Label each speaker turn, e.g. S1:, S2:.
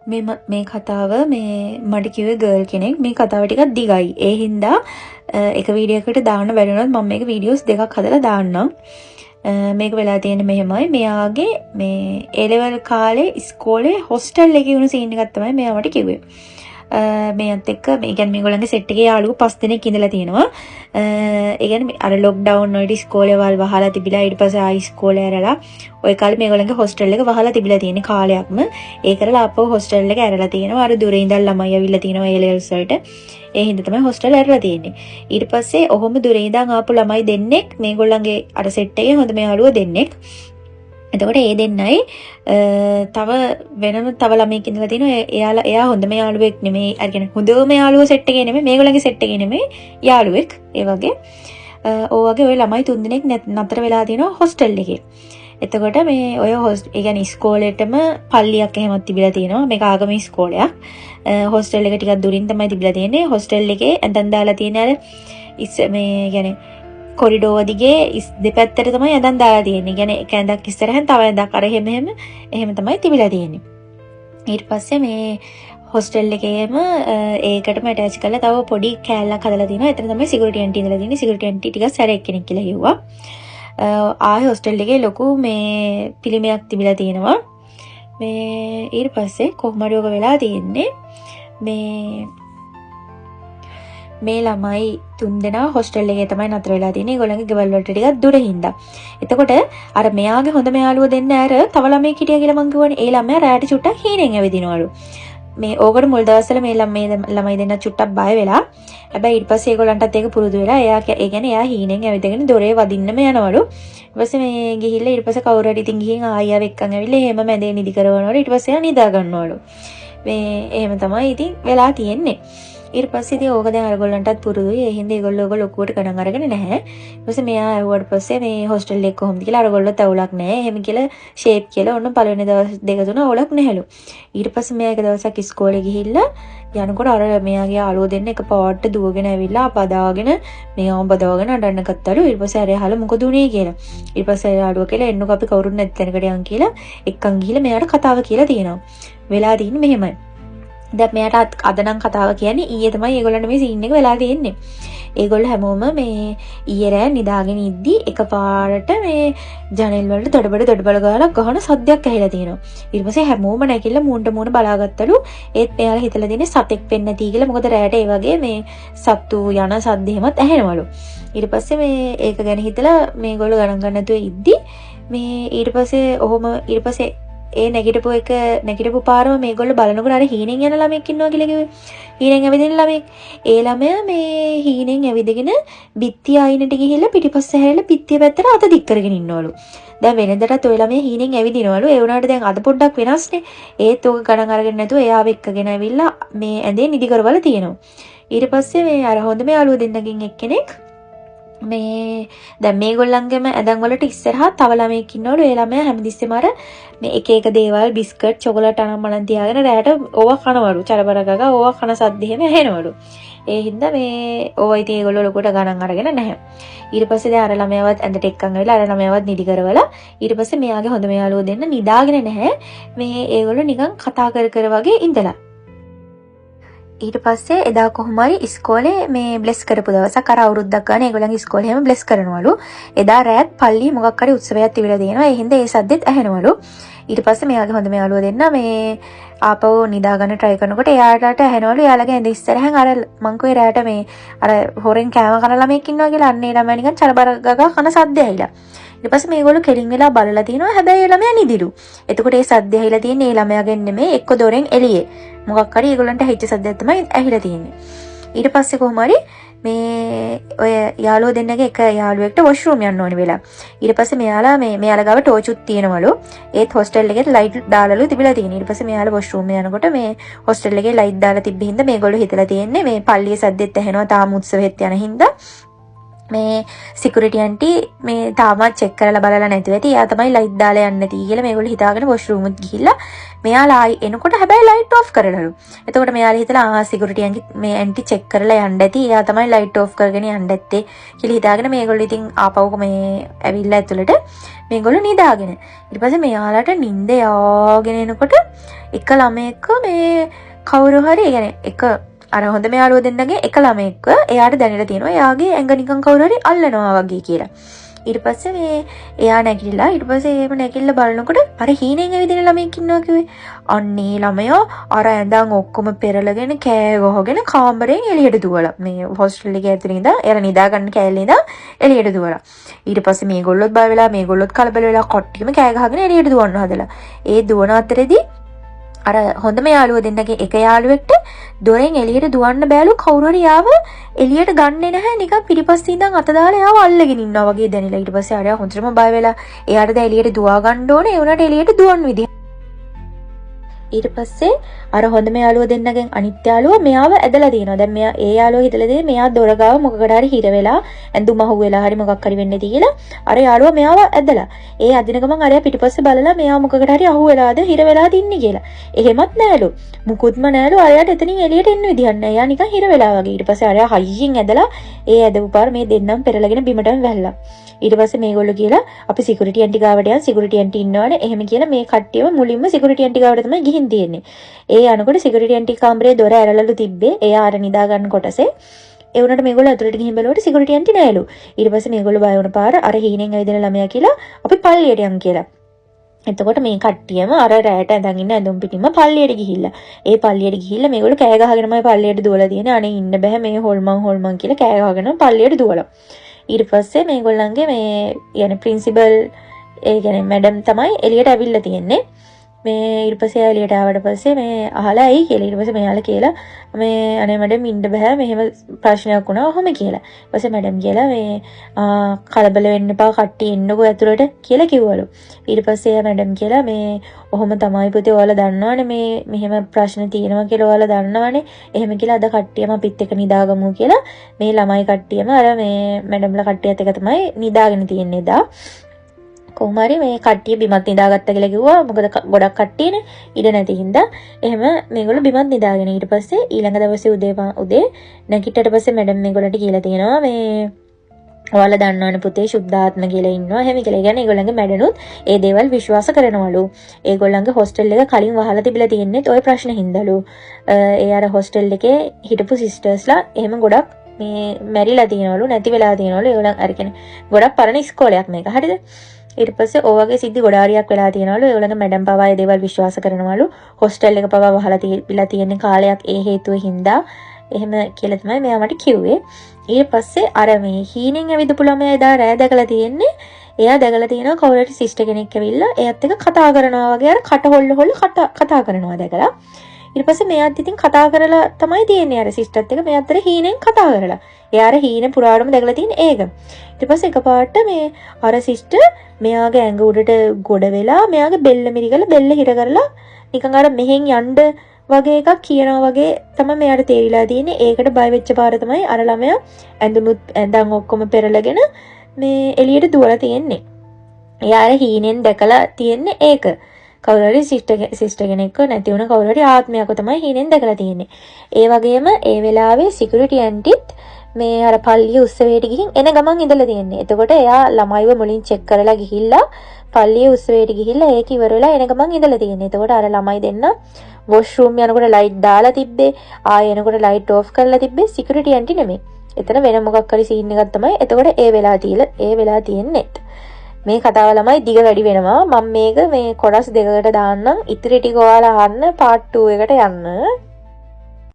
S1: මේ කතාව මේ මට කිව්වේ ගර්ල් කෙනෙක්. මේ කතාව ටිකක් දිගයි. ඒ හින්දා එක වීඩියෝ එකකට දාන්න බැරි වුණොත් මම මේක වීඩියෝස් දෙකක් හදලා දාන්නම්. මේක වෙලා තියෙන්නේ මෙහෙමයි. මෙයාගේ මේ A level කාලේ ඉස්කෝලේ හොස්ටල් එකේ වුණ සීන් එකක් තමයි මෙයා මට කිව්වේ. මේත් එක්ක මේ කියන්නේ මේගොල්ලන්ගේ සෙට් එකේ යාළුවෝ 5 දෙනෙක් ඉඳලා තියෙනවා. ඒ කියන්නේ අර ලොක්ඩවුන් වලට ඉස්කෝලේ වල වහලා තිබිලා ඊට පස්සේ ආයි ඉස්කෝලේ ඇරලා ওই කාලේ මේගොල්ලන්ගේ හොස්ටල් එක වහලා තිබිලා තියෙන කාලයක්ම ඒ කරලා ආපහු හොස්ටල් එක ඇරලා තියෙනවා. අර දුරේ ඉඳන් ළමයි ඇවිල්ලා තියෙනවා A levels වලට. ඒ හින්දා තමයි හොස්ටල් ඇරලා තියෙන්නේ. ඊට පස්සේ ඔහොම දුරේ ඉඳන් ආපු ළමයි දෙන්නෙක් මේගොල්ලන්ගේ අර සෙට් එකේ හොඳ මේ යාළුවෝ දෙන්නෙක්. එතකොට ඒ දෙන්නයි තව වෙනම තව ළමයෙක් ඉඳලා තිනවා. එයා හොඳම යාළුවෙක් නෙමෙයි. අර කියන්නේ හොඳම යාළුවෝ සෙට් එකේ නෙමෙයි. මේගොල්ලන්ගේ සෙට් එකේ නෙමෙයි යාළුවෙක්. ඒ වගේ වගේ ওই ළමයි 3 දෙනෙක් නතර වෙලා තිනවා හොස්ටල් එකේ. එතකොට මේ ඔය ඒ කියන්නේ ඉස්කෝලේටම පල්ලියක් එහෙමත් තිබිලා තියෙනවා. මේක ආගම ඉස්කෝලයක්. හොස්ටල් එක ටිකක් දුරින් තමයි තිබිලා තියෙන්නේ. හොස්ටල් එකේ ඇඳන් දාලා තියෙන අර මේ කියන්නේ කොරිඩෝව දිගේ දෙපැත්තට තමයි ඇඳන් දාලා තියෙන්නේ. කියන්නේ එක ඇඳක් ඉස්සරහෙන් තව ඇඳක් අර එහෙම තමයි තිබිලා තියෙන්නේ. ඊට පස්සේ මේ හොස්ටල් එකේම ඒකටම ඇටච් කරලා තව පොඩි කෑල්ලක් හදලා තියෙනවා. එතන තමයි සිකියුරිටි ඇන්ටි ඉඳලා තියෙන්නේ. සිකියුරිටි ඇන්ටි ටිකක් සැරෙක් කෙනෙක් කියලා කිව්වා. ආයේ හොස්ටල් එකේ ලොකු මේ පිළිමයක් තිබිලා තියෙනවා. මේ ඊට පස්සේ කොහොමද ඔක වෙලා තියෙන්නේ? මේ ළමයි 3 දෙනා හොස්ටල් එකේ තමයි නතර වෙලා තියෙන්නේ. ඒගොල්ලන්ගේ ගෙවල් වලට ටිකක් දුර හින්දා. එතකොට අර මෙයාගේ හොඳ යාළුවෝ දෙන්න ඇර තව ළමයෙක් හිටියා කියලා මං කිව්වනේ. ඒ ළමයා රැට චුට්ටක් හීනෙන් ඇවිදිනවලු. මේ ඕකට මුල් දවස්වල මේ ළමයි දෙන්න චුට්ටක් බය වෙලා. හැබැයි ඊට පස්සේ ඒගොල්ලන්ටත් ඒක පුරුදු වෙලා ඒ කියන්නේ එයා හීනෙන් ඇවිදගෙන දොරේ වදින්නම යනවලු. ඊට පස්සේ මේ ගිහිල්ලා ඊට පස්සේ කවුරු හරි ඉතින් ගිහින් ආයෙ එක්කන් ඇවිල්ලා එහෙම මැදේ නිදි කරවනවලු. ඊට පස්සේ එයා නිදා ගන්නවලු. මේ එහෙම තමයි ඉතින් වෙලා තියෙන්නේ. ඊට පස්සේ ඉතින් ඕක දැන් අරගොල්ලන්ටත් පුරුදුයි. ඒ හින්දා ඒගොල්ලෝ ඕක ලොකුවට ගණන් අරගෙන නැහැ. ඊට පස්සේ මෙයා ආවට පස්සේ මේ හොස්ටල් එක කොහොමද කියලා අරගොල්ලෝ තවුලක් නැහැ. එහෙම කියලා ෂේප් කියලා ඔන්න පළවෙනි දවස් දෙක තුන ඕලක් නැහැලු. ඊට පස්සේ මෙයා එක දවසක් ඉස්කෝලේ ගිහිල්ලා යනකොට අර මෙයාගේ යාළුවෝ දෙන්න එක පාට දුවගෙන ඇවිල්ලා පදාගෙන මෙයාම බදාගෙන අඬන්න ගත්තලු. ඊට පස්සේ අර එහාල මොකද උනේ කියලා. ඊට පස්සේ යාළුවා කියලා එන්නකො අපි කවුරුත් නැති තැනකට යන් කියලා එක්කන් ගිහිල්ලා මෙයාට කතාව කියලා තියෙනවා. වෙලා තියෙන්නේ මෙහෙමයි. දැන් මෙයාට අද නම් කතාව කියන්නේ ඊයේ තමයි ඒගොල්ලන්ට මේ සීන් එක වෙලා තියෙන්නේ. ඒගොල්ලෝ හැමෝම මේ ඊයේ රෑ නිදාගෙන ඉද්දි එකපාරට මේ ජනෙල් වලට දොඩබඩ ගාලා ගහන සද්දයක් ඇහිලා තියෙනවා. ඊට පස්සේ හැමෝම නැගිටලා මූණට මූණ බලාගත්තලු. ඒත් මෙයාලා හිතලා දෙන්නේ සතෙක් වෙන්න නැති කියලා. මොකද රෑට ඒ වගේ මේ සත්තු යන සද්ද එහෙමත් ඇහෙනවලු. ඊට පස්සේ මේ ඒක ගැන හිතලා මේගොල්ලෝ ගණන් ගන්න නැතුව ඉද්දි මේ ඊට පස්සේ ඒ නැගිටපු පාරම මේගොල්ලෝ බලනකොට අර හීනෙන් යන ළමෙක් ඉන්නවා කියලා කිව්වේ. හීනෙන් ඇවිදින ළමෙක්. ඒ ළමයා මේ හීනෙන් ඇවිදගෙන බිත්තිය අයිනට ගිහිල්ලා පිටිපස්ස හැරිලා පිටිය පැත්තට අත දික් කරගෙන ඉන්නවලු. දැන් වෙනදටත් ඔය ළමයා හීනෙන් ඇවිදිනවලු. ඒ වුණාට දැන් අද පොඩ්ඩක් වෙනස්නේ. ඒත් ඕක ගණන් අරගෙන නැතුව එයාව එක්කගෙන ඇවිල්ලා මේ ඇඳේ නිදි කරවල තියෙනවා. ඊට පස්සේ මේ අර හොඳම යාළුවෝ දෙන්නකින් එක්කෙනෙක් මේ දැන් මේගොල්ලන්ගේම ඇඳන් වලට ඉස්සරහා තව ළමයෙක් ඉන්නවලු. ඒ ළමයා හැමතිස්සෙම අර මේ එක දේවල් බිස්කට් චොකලට් අනම්මනම් තියාගෙන රැට ඕවා කනවලු. චරබර ගගා ඕවා කන සද්ද එහෙම ඇහෙනවලු. ඒ හින්දා මේ ඕවා ඉතින් ඒගොල්ලෝ ලොකුට ගණන් අරගෙන නැහැ. ඊට පස්සේ දැන් අර ළමයාවත් ඇඳට එක්කන් ඇවිල්ලා අර ළමයාවත් නිදි කරවලා ඊට පස්සේ මෙයාගේ හොඳම යාළුවෝ දෙන්න නිදාගෙන නැහැ. මේ ඒගොල්ලෝ නිකන් කතා කර වගේ ඉඳලා. ඊට පස්සේ එදා කොහොම හරි ඉස්කෝලේ මේ බ්ලෙස් කරපු දවසක් අර අවුරුද්දක් ගන්න ඒගොල්ලන්ගේ ඉස්කෝලේ හැම බ්ලෙස් කරනවලු. එදා රෑත් පල්ලියේ මොකක් හරි උත්සවයක් තිබිලා තියෙනවා. ඒ හින්දා ඒ සද්දෙත් ඇහෙනවලු. ඊට පස්සේ මෙයාගේ හොඳම යාළුවා දෙන්න මේ ආපහු නිදා ගන්න try කරනකොට එයාට ඇහෙනවලු යාළගේ ඇඳ ඉස්සරහෙන් අර මං කිව්වේ රෑට මේ අර හොරෙන් කෑම කන ළමෙක් ඉන්නවා කියලා. අන්න ඒ ළමයා නිකන් චරබර ගගා කන සද්ද ඇහිලා. ඊට පස්සේ මේගොල්ලෝ කෙලින් වෙලා බලලා තිනවා. හැබැයි ඒ ළමයා නිදිලු. එතකොට ඒ සද්ද ඇහිලා තියෙන්නේ ඒ ළමයාගෙන් නෙමෙයි එක්ක දොරෙන් එළියේ. මොකක් හරි ඒගොල්ලන්ට ඇහිච්ච සද්දයක් තමයි ඇහිලා තියෙන්නේ. ඊට පස්සේ කොහොම හරි මේ ඔය යාළුවෝ දෙන්නගේ එක යාළුවෙක්ට වොෂ්රූම් යන්න ඕනි වෙලා. ඊට පස්සේ මෙයාලා ගාව ටෝචුත් තියෙනවලු. ඒත් හොස්ටල් එකේ ලයිට් දාලාලු තිබිලා තියෙන. ඊට පස්සේ මෙයාලා වොෂ්රූම් යනකොට මේ හොස්ටල් එකේ ලයිට් දාලා තිබ්බ හින්දා මේගොල්ලෝ හිතලා තියෙන්නේ මේ පල්ලියේ සද්දෙත් ඇහෙනවා තාම උත්සවෙත් යන හින්දා මේ සිකියුරිටි ඇන්ටි මේ තාමත් චෙක් කරලා බලලා නැතුව ඇති. එයා තමයි ලයිට් දාලා යන්න නැති කියලා මේගොල්ලෝ හිතාගෙන වොෂ්රූම් එකට ගිහිල්ලා මෙයාලා ආයි එනකොට හැබැයි ලයිට් ඔෆ් කරලලු. එතකොට මෙයාලා හිතලා සිකියුරිටි ඇන්ටි චෙක් කරලා යන්න ඇති. එයා තමයි ලයිට් ඔෆ් කරගෙන යන්න ඇත්තේ කියලා හිතාගෙන මේගොල්ලෝ ඉතින් ආපහු මේ ඇවිල්ලා ඇතුළට මේගොල්ලෝ නිදාගෙන. ඊට පස්සේ මෙයාලට නිින්ද යාගෙන එනකොට එක ළමයෙක් මේ කවුරු හරි يعني එක අර හොඳම යාළුවා දෙන්නගේ එක ළමෙක්ව එයාට දැනෙලා තියෙනවා එයාගේ ඇඟ නිකන් කවුරු හරි අල්ලනවා වගේ කියලා. ඊට පස්සේ මේ එයා නැගිටලා ඊට පස්සේ එහෙම නැගිටලා බලනකොට අර හීනෙන් ඇවිදින ළමෙක් ඉන්නවා කිව්වේ. අන්නේ ළමයා අර ඇඳන් ඔක්කොම පෙරලගෙන කෑ ගහගෙන කාමරයෙන් එළියට දුවලා. මේ හොස්ටල් එකේ ඇතුළේ ඉඳන් එයාලා නිදා ගන්න කෑල්ලේ ඉඳන් එළියට දුවලා. ඊට පස්සේ මේගොල්ලොත් බය වෙලා මේගොල්ලොත් කලබල වෙලා කොට්ටියම කෑ ගහගෙන එළියට දුවන්න හදලා. ඒ දුවන අතරේදී අර හොඳම යාළුවා දෙන්නගේ එක යාළුවෙක්ට දොරෙන් එළියට දුවන්න බෑලු කවුරු හරි යාව එළියට ගන්නේ නැහැ නිකන් පිටිපස්සේ ඉඳන් අත දාලා යාව අල්ලගෙන ඉන්නවා වගේ දැනිලා ඊට පස්සේ ආරයා හොඳටම බය වෙලා එයාට දැන් එළියට දුවා ගන්න ඕනේ ඒ උනාට එළියට දුවන්න විදිහ ඊට පස්සේ අර හොඳම යාළුවා දෙන්නගෙන් අනිත් යාළුවා මෙයාව ඇදලා තියෙනවා. දැන් මෙයා ඒ යාළුවා හිතලා දෙන්නේ මෙයා දොර ගාව මොකකට හරි හිර වෙලා ඇඳුම අහු වෙලා හරි මොකක් හරි වෙන්නේ නැති කියලා. අර යාළුවා මෙයාව ඇදලා. ඒ අදින ගමන් අරයා පිටිපස්සේ බලලා මෙයා මොකකට හරි අහු වෙලාද හිර වෙලාද ඉන්නේ කියලා. එහෙමත් නෑලු. මුකුත්ම නෑලු. අරයාට එතනින් එළියට එන්න විදියක් නෑ. එයා නිකන් හිර වෙලා වගේ. ඊට පස්සේ අරයා හයියෙන් ඇදලා ඒ ඇදපු පාර මේ දෙන්නම පෙරලගෙන බිමටම වැල්ලා. ඊට පස්සේ මේගොල්ලෝ කියලා අපි සිකියුරිටි ඇන්ටි ගාවට යන් සිකියුරිටි ඇන්ටි ඉන්නවනේ එහෙම කියලා මේ කට්ටියම මුලින්ම සිකියුරිටි ඇන්ටි ගාවට තමයි ගිහින් තියෙන්නේ. ඒ යනකොට සිකියුරිටි ඇන්ටි කාමරේ දොර ඇරලලු තිබ්බේ. එයා අර නිදා ගන්න කොටසේ. ඒ වුණාට මේගොල්ලෝ ඇතුළට ගිහින් බලනකොට සිකියුරිටි ඇන්ටි නෑලු. ඊට පස්සේ මේගොල්ලෝ බය වුණ පාර අර හීනෙන් ඇවිදින ළමයා කියලා අපි පල්ලියට යන් කියලා. එතකොට මේ කට්ටියම අර රැයට ඇඳන් ඉන්න ඇඳුම් පිටින්ම පල්ලියට ගිහිල්ලා. ඒ පල්ලියට ගිහිල්ලා මේගොල්ලෝ කෑ ගහගෙනමයි පල්ලියට දුවලා තියෙන්නේ. අනේ ඉන්න බෑ මේ හොල්මන් කියලා කෑ ගහගෙන පල්ලියට දුවලා. ඊට පස්සේ මේගොල්ලන්ගේ මේ يعني ප්‍රින්සිපල් ඒ කියන්නේ මැඩම් තමයි එළියට ඇවිල්ලා තියෙන්නේ. මේ ඊට පස්සේ එළියට ආවට පස්සේ මේ අහලා ඇයි කියලා ඊට පස්සේ මෙයාලා කියලා මේ අනේ මැඩම් ඉන්න බෑ මෙහෙම ප්‍රශ්නයක් වුණා ඔහොම කියලා. ඊට පස්සේ මැඩම් කියලා මේ කලබල වෙන්න එපා කට්ටිය එන්නකෝ ඇතුළට කියලා කිව්වලු. ඊට පස්සේ මැඩම් කියලා මේ ඔහොම තමයි පුතේ ඔයාලා දන්නවනේ මේ මෙහෙම ප්‍රශ්න තියෙනවා කියලා ඔයාලා දන්නවනේ. එහෙම කියලා අද කට්ටියම අපිත් එක්ක නිදාගමු කියලා මේ ළමයි කට්ටියම අර මේ මැඩම්ලා කට්ටියත් එක්ක තමයි නිදාගෙන තියෙන්නේ එදා. කොහොම හරි මේ කට්ටිය බිමත් නිදාගත්තා කියලා කිව්වා. මොකද ගොඩක් කට්ටියනේ ඉඩ නැති හින්දා. එහෙම මේගොල්ලෝ බිමත් නිදාගෙන ඊට පස්සේ ඊළඟ දවසේ උදේ නැගිට්ටට පස්සේ මැඩම් මේගොල්ලන්ට කියලා තියෙනවා මේ ඔයාලා දන්නවනේ පුතේ සුද්ධාත්ම කියලා ඉන්නවා. එහෙම කියලා. කියන්නේ ඒගොල්ලන්ගේ මැඩනුත් ඒ දේවල් විශ්වාස කරනවලු. ඒගොල්ලන්ගේ හොස්ටල් එක කලින් වහලා තිබිලා තියෙන්නේ ওই ප්‍රශ්න හින්දාලු. ඒ අර හොස්ටල් එකේ හිටපු සිස්ටර්ස්ලා එහෙම ගොඩක් මේ මැරිලා තියෙනවලු නැති වෙලා තියෙනවලු. ඒගොල්ලන් අර කියන්නේ ගොඩක් පරණ ඉස්කෝලයක් මේක. හරිද? ඊට පස්සේ ඔය වගේ සිද්ධි ගොඩාරියක් වෙලා තියෙනවලු. ඒගොල්ලන්ගේ මැඩම් පවා ඒ දේවල් විශ්වාස කරනවලු. හොස්ටල් එක පවා වහලා තිබිලා තියෙන කාලයක් ඒ හේතුව හින්දා එහෙම කියලා තමයි මෙයා මට කිව්වේ. ඊට පස්සේ අර මේ හීනෙන් ඇවිදපු ළමයා එදා රෑ දැකලා තියෙන්නේ. එයා දැකලා තියෙනවා කවුරු හරි සිස්ටර් කෙනෙක් ඇවිල්ලා එයාත් එක්ක කතා කරනවා වගේ අර කට හොල්ල කතා කරනවා දැකලා. ඊට පස්සේ මෙයාත් ඉතින් කතා කරලා තමයි තියෙන්නේ අර සිස්ටර්ත් එක්ක මෙයාත් අර හීනෙන් කතා කරලා. එයා අර හීන පුරාවටම දැකලා තියෙන ඒක. ඊට පස්සේ එකපාරට මේ අර සිස්ටර් මෙයාගේ ඇඟ උඩට ගොඩ වෙලා මෙයාගේ බෙල්ල මිරිකලා බෙල්ල හිර කරලා නිකන් අර මෙහෙන් යන්න වගේ එකක් කියනවා වගේ තමයි මෙයාට තේරිලා තියෙන්නේ. ඒකට බය වෙච්ච පාර තමයි අර ළමයා ඇඳන් ඔක්කොම පෙරලගෙන මේ එළියට දුවලා තියෙන්නේ. එයා අර හීනෙන් දැකලා තියෙන්නේ ඒක. කවුරු හරි සිස්ටර් කෙනෙක්ව නැති වුණ කවුරු හරි ආත්මයක්ව තමයි හීනෙන් දැකලා තියෙන්නේ. ඒ වගේම ඒ වෙලාවේ සිකියුරිටි ඇන්ටිත් මේ අර පල්ලිය උත්සවයට ගිහින් එන ගමන් ඉඳලා තියෙන්නේ. එතකොට එයා ළමයිව මුලින් චෙක් කරලා ගිහිල්ලා පල්ලිය උත්සවයට ගිහිල්ලා ඒක ඉවර වෙලා එන ගමන් ඉඳලා තියෙන්නේ. එතකොට අර ළමයි දෙන්න වොෂ්රූම් යනකොට ලයිට් දාලා තිබ්බේ. ආයෙ එනකොට ලයිට් ඕෆ් කරලා තිබ්බේ. සිකියුරිටි ඇන්ටි නෙමෙයි. එතන වෙන මොකක් හරි සීන් එකක් තමයි. එතකොට ඒ වෙලා තියෙන්නේ. මේ කතාව ළමයි දිග වැඩි වෙනවා. මම මේක මේ කොටස් දෙකකට දාන්නම්. ඉතිරි ටික ඔයාලා අහන්න part 2 එකට යන්න.